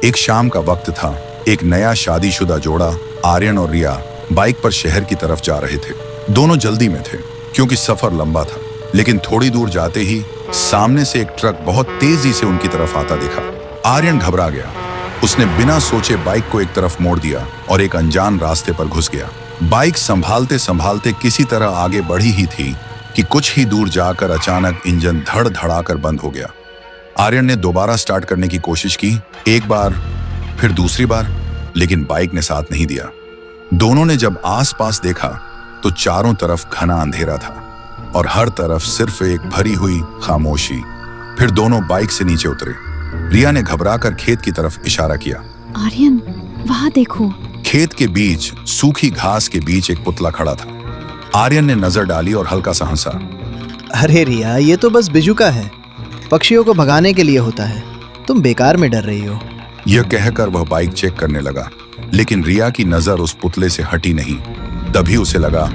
एक शाम का वक्त था। एक नया शादीशुदा जोड़ा आर्यन और रिया बाइक पर शहर की तरफ जा रहे थे। दोनों जल्दी में थे क्योंकि सफर लंबा था। लेकिन थोड़ी दूर जाते ही सामने से एक ट्रक बहुत तेजी से उनकी तरफ आता देखा। आर्यन घबरा गया। उसने बिना सोचे बाइक को एक तरफ मोड़ दिया और एक अनजान रास्ते पर घुस गया। बाइक संभालते संभालते किसी तरह आगे बढ़ी ही थी कि कुछ ही दूर जाकर अचानक इंजन धड़ धड़ाकर बंद हो गया। आर्यन ने दोबारा स्टार्ट करने की कोशिश की, एक बार फिर दूसरी बार, लेकिन बाइक ने साथ नहीं दिया। दोनों ने जब आसपास देखा तो चारों तरफ घना अंधेरा था और हर तरफ सिर्फ एक भरी हुई खामोशी। फिर दोनों बाइक से नीचे उतरे। रिया ने घबराकर खेत की तरफ इशारा किया। आर्यन, वहां देखो। खेत के बीच सूखी घास के बीच एक पुतला खड़ा था। आर्यन ने नजर डाली और हल्का सा हंसा। अरे रिया, ये तो बस बिजुका है, पक्षियों को भगाने के लिए होता है। तुम बेकार में डर रही हो। यह कहकर वह बाइक चेक करने लगा, लेकिन रिया की नजर उस पुतले से हटी नहीं। तभी उसे लगा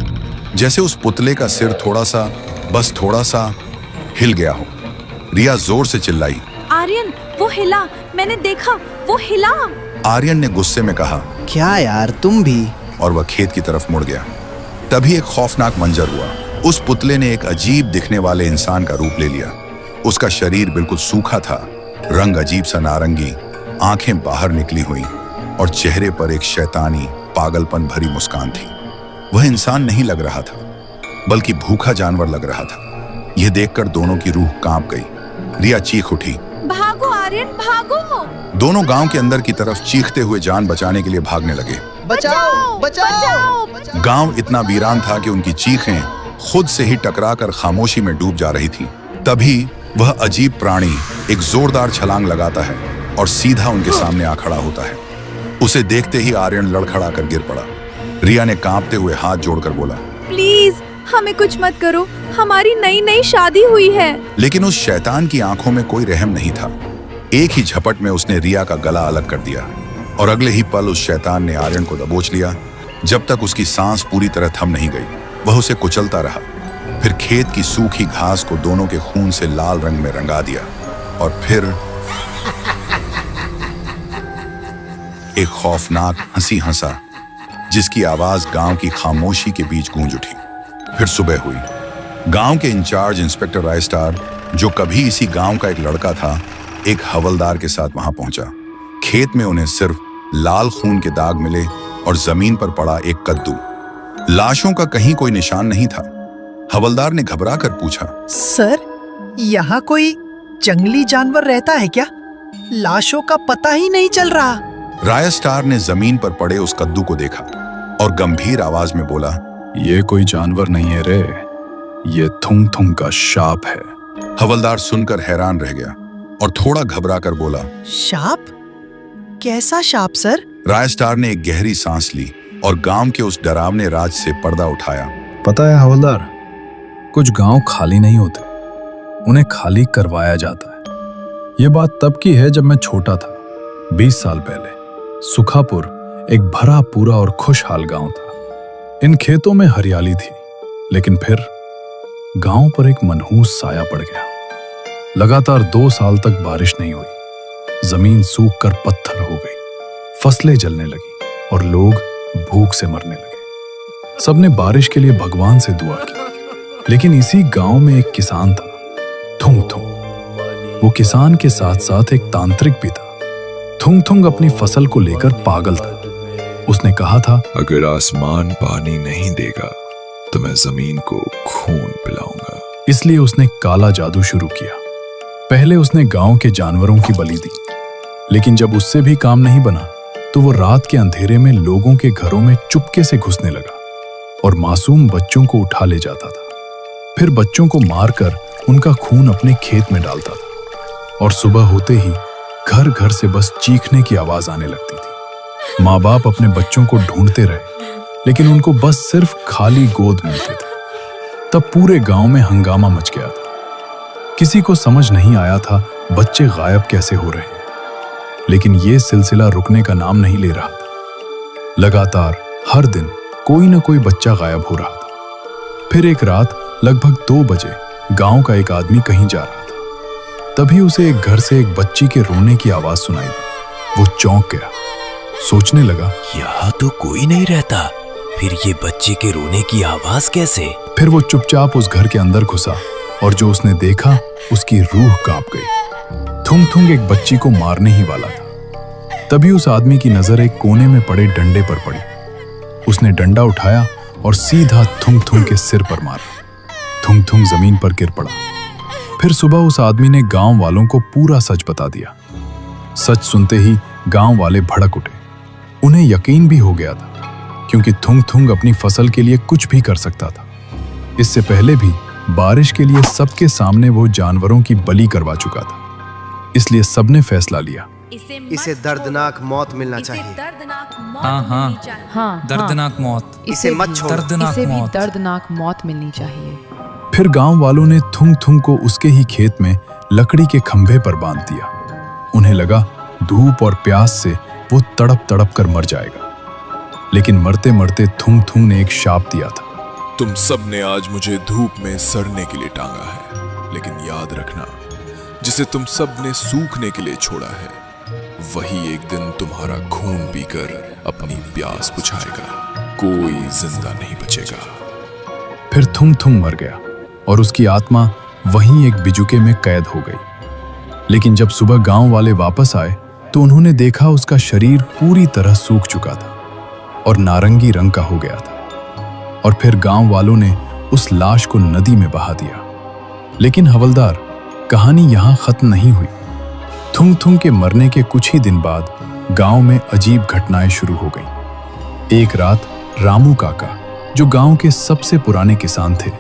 जैसे उस पुतले का सिर थोड़ा सा, बस थोड़ा सा हिल गया हो। रिया जोर से चिल्लाई, आर्यन, वो हिला, मैंने देखा, वो हिला। आर्यन ने गुस्से में कहा, क्या यार, तुम भी। और वह खेत की तरफ मुड़ गया। तभी एक खौफनाक मंजर हुआ। उस पुतले ने एक अजीब दिखने वाले इंसान का रूप ले लिया। उसका शरीर बिल्कुल सूखा था, रंग अजीब सा नारंगी, आंखें बाहर निकली हुई और चेहरे पर एक शैतानी पागलपन भरी मुस्कान थी। वह इंसान नहीं लग रहा था, बल्कि भूखा जानवर लग रहा था। यह देखकर दोनों की रूह कांप गई। रिया चीख उठी, भागो आर्यन, भागो। दोनों गांव के अंदर की तरफ चीखते हुए जान बचाने के लिए भागने लगे। बचाओ, बचाओ। गांव इतना वीरान था कि उनकी चीखें खुद से ही टकराकर खामोशी में डूब जा रही थी। तभी वह अजीब प्राणी एक जोरदार छलांग लगाता है और सीधा उनके सामने आ खड़ा होता है। उसे देखते ही आर्यन लड़खड़ाकर गिर पड़ा। रिया ने कांपते हुए हाथ जोड़कर बोला, प्लीज हमें कुछ मत करो, हमारी नई नई शादी हुई है। लेकिन उस शैतान की आंखों में कोई रहम नहीं था। एक ही झपट में उसने रिया का गला अलग कर दिया और अगले ही पल उस शैतान ने आर्यन को दबोच लिया। जब तक उसकी सांस पूरी तरह थम नहीं गई, वह उसे कुचलता रहा। फिर खेत की सूखी घास को दोनों के खून से लाल रंग में रंगा दिया और फिर एक खौफनाक हंसी हंसा, जिसकी आवाज गांव की खामोशी के बीच गूंज उठी। फिर सुबह हुई। गांव के इंचार्ज इंस्पेक्टर रायस्टार, जो कभी इसी गांव का एक लड़का था, एक हवलदार के साथ वहां पहुंचा। खेत में उन्हें सिर्फ लाल खून के दाग मिले और जमीन पर पड़ा एक कद्दू। लाशों का कहीं कोई निशान नहीं था। हवलदार ने घबरा कर पूछा, सर, यहाँ कोई जंगली जानवर रहता है क्या? लाशों का पता ही नहीं चल रहा। रायस्टार ने जमीन पर पड़े उस कद्दू को देखा और गंभीर आवाज में बोला, ये कोई जानवर नहीं है रे, ये थुंग थुंग का शाप है। हवलदार सुनकर हैरान रह गया और थोड़ा घबरा कर बोला, शाप? कैसा शाप सर? रायस्टार ने एक गहरी सांस ली और गांव के उस डरावने राज से पर्दा उठाया। पता है हवलदार, कुछ गांव खाली नहीं होते, उन्हें खाली करवाया जाता है। ये बात तब की है जब मैं छोटा था, 20 साल पहले। सुखापुर एक भरा पूरा और खुशहाल गांव था। इन खेतों में हरियाली थी, लेकिन फिर गांव पर एक मनहूस साया पड़ गया। लगातार 2 साल तक बारिश नहीं हुई। जमीन सूख कर पत्थर हो गई, फसलें जलने लगी और लोग भूख से मरने लगे। सबने बारिश के लिए भगवान से दुआ की, लेकिन इसी गांव में एक किसान था, थुंग थुंग। वो किसान के साथ साथ एक तांत्रिक भी था। थुंग थुंग अपनी फसल को लेकर पागल था। उसने कहा था, अगर आसमान पानी नहीं देगा तो मैं जमीन को खून पिलाऊंगा। इसलिए उसने काला जादू शुरू किया। पहले उसने गांव के जानवरों की बलि दी, लेकिन जब उससे भी काम नहीं बना तो वो रात के अंधेरे में लोगों के घरों में चुपके से घुसने लगा और मासूम बच्चों को उठा ले जाता था। फिर बच्चों को मारकर उनका खून अपने खेत में डालता था और सुबह होते ही घर घर से बस चीखने की आवाज आने लगती थी। माँ बाप अपने बच्चों को ढूंढते रहे, लेकिन उनको बस सिर्फ खाली गोद मिलते थे। तब पूरे गांव में हंगामा मच गया था। किसी को समझ नहीं आया था बच्चे गायब कैसे हो रहे हैं, लेकिन ये सिलसिला रुकने का नाम नहीं ले रहा था। लगातार हर दिन कोई ना कोई बच्चा गायब हो रहा था। फिर एक रात लगभग 2 बजे गांव का एक आदमी कहीं जा रहा था। तभी उसे एक घर से एक बच्ची के रोने की आवाज सुनाई दी। वो चौंक गया, सोचने लगा। यहाँ तो कोई नहीं रहता, फिर ये बच्चे के रोने की आवाज कैसे? फिर वो चुपचाप उस घर के अंदर घुसा और जो उसने देखा उसकी रूह कांप गई। थुंग थुंग एक बच्ची को मारने ही वाला था। तभी उस आदमी की नजर एक कोने में पड़े डंडे पर पड़ी। उसने डंडा उठाया और सीधा थुंग थुंग के सिर पर मारा। थुंग थुंग जमीन पर गिर पड़ा। फिर सुबह उस आदमी ने गांव वालों को पूरा सच बता दिया। सच सुनते ही गांव वाले भड़क उठे। उन्हें यकीन भी हो गया था, क्योंकि थुंग थुंग अपनी फसल के लिए कुछ भी कर सकता था। इससे पहले भी बारिश के लिए सबके सामने वो जानवरों की बलि करवा चुका था। इसलिए सबने फैसला लिया, इसे दर्दनाक मौत मिलना चाहिए। हाँ, दर्दनाक मौत। इसे मत छोड़ो। इसे भी दर्दनाक मौत मिलनी चाहिए। फिर गांव वालों ने थुंग थुंग को उसके ही खेत में लकड़ी के खंभे पर बांध दिया। उन्हें लगा धूप और प्यास से वो तड़प तड़प कर मर जाएगा। लेकिन मरते मरते थुंग थुंग ने एक शाप दिया था। तुम सब ने आज मुझे धूप में सड़ने के लिए टांगा है, लेकिन याद रखना, जिसे तुम सब ने सूखने के लिए छोड़ा है, वही एक दिन तुम्हारा खून पीकर अपनी प्यास बुझाएगा। कोई जिंदा नहीं बचेगा। फिर थुंग थुंग मर गया और उसकी आत्मा वहीं एक बिजुके में कैद हो गई। लेकिन जब सुबह गांव वाले वापस आए तो उन्होंने देखा उसका शरीर पूरी तरह सूख चुका था और नारंगी रंग का हो गया था। और फिर गांव वालों ने उस लाश को नदी में बहा दिया। लेकिन हवलदार, कहानी यहां खत्म नहीं हुई। थुंग थुंग के मरने के कुछ ही दिन बाद गांव में अजीब घटनाएं शुरू हो गईं। एक रात रामू काका, जो गांव के सबसे पुराने किसान थे,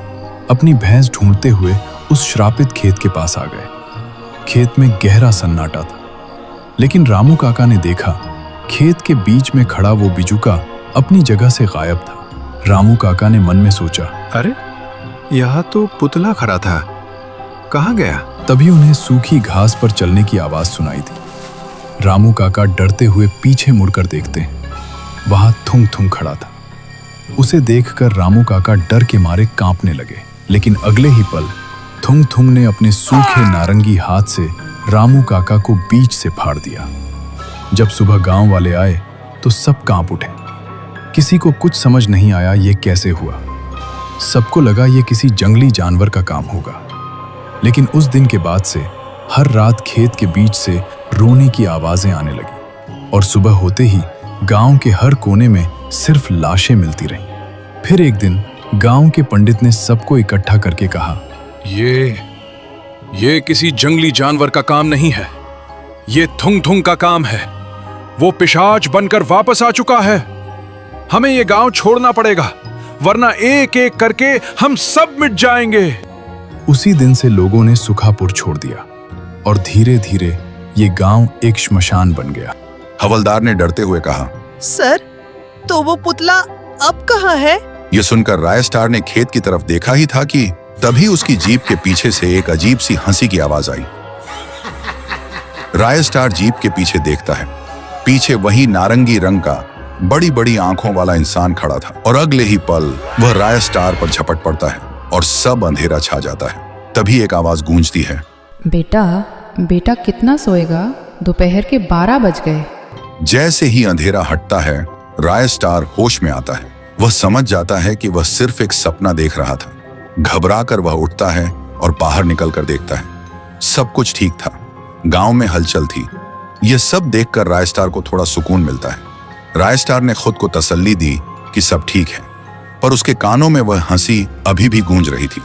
अपनी भैंस ढूंढते हुए उस श्रापित खेत के पास आ गए। खेत में गहरा सन्नाटा था, लेकिन रामू काका ने देखा खेत के बीच में खड़ा वो बिजुका अपनी जगह से गायब था। रामू काका ने मन में सोचा, अरे यहाँ तो पुतला खड़ा था, कहाँ गया? तभी उन्हें सूखी घास पर चलने की आवाज सुनाई दी। रामू काका डरते हुए पीछे मुड़कर देखते हैं, वहां थुंग थुंग खड़ा था। उसे देखकर रामू काका डर के मारे कांपने लगे। लेकिन अगले ही पल थुंग थुंग ने अपने सूखे नारंगी हाथ से रामू काका को बीच से फाड़ दिया। जब सुबह गांव वाले आए तो सब कांप उठे। किसी को कुछ समझ नहीं आया ये कैसे हुआ। सबको लगा ये किसी जंगली जानवर का काम होगा। लेकिन उस दिन के बाद से हर रात खेत के बीच से रोने की आवाजें आने लगी और सुबह होते ही गांव के हर कोने में सिर्फ लाशें मिलती रहीं। फिर एक दिन गांव के पंडित ने सबको इकट्ठा करके कहा, ये किसी जंगली जानवर का काम नहीं है, ये थुंग थुंग का काम है। वो पिशाच बनकर वापस आ चुका है। हमें ये गांव छोड़ना पड़ेगा, वरना एक एक करके हम सब मिट जाएंगे। उसी दिन से लोगों ने सुखापुर छोड़ दिया और धीरे धीरे ये गांव एक श्मशान बन गया। हवलदार ने डरते हुए कहा, सर, तो वो पुतला अब कहाँ है? यह सुनकर रायस्टार ने खेत की तरफ देखा ही था कि तभी उसकी जीप के पीछे से एक अजीब सी हंसी की आवाज आई। रायस्टार जीप के पीछे देखता है। पीछे वही नारंगी रंग का बड़ी बड़ी आंखों वाला इंसान खड़ा था और अगले ही पल वह रायस्टार पर झपट पड़ता है और सब अंधेरा छा जाता है। तभी एक आवाज गूंजती है, बेटा कितना सोएगा? दोपहर के 12 बज गए। जैसे ही अंधेरा हटता है, रायस्टार होश में आता है। वह समझ जाता है कि वह सिर्फ एक सपना देख रहा था। घबराकर वह उठता है और बाहर निकलकर देखता है। सब कुछ ठीक था, गांव में हलचल थी। यह सब देखकर रायस्टार को थोड़ा सुकून मिलता है। रायस्टार ने खुद को तसल्ली दी कि सब ठीक है, पर उसके कानों में वह हंसी अभी भी गूंज रही थी।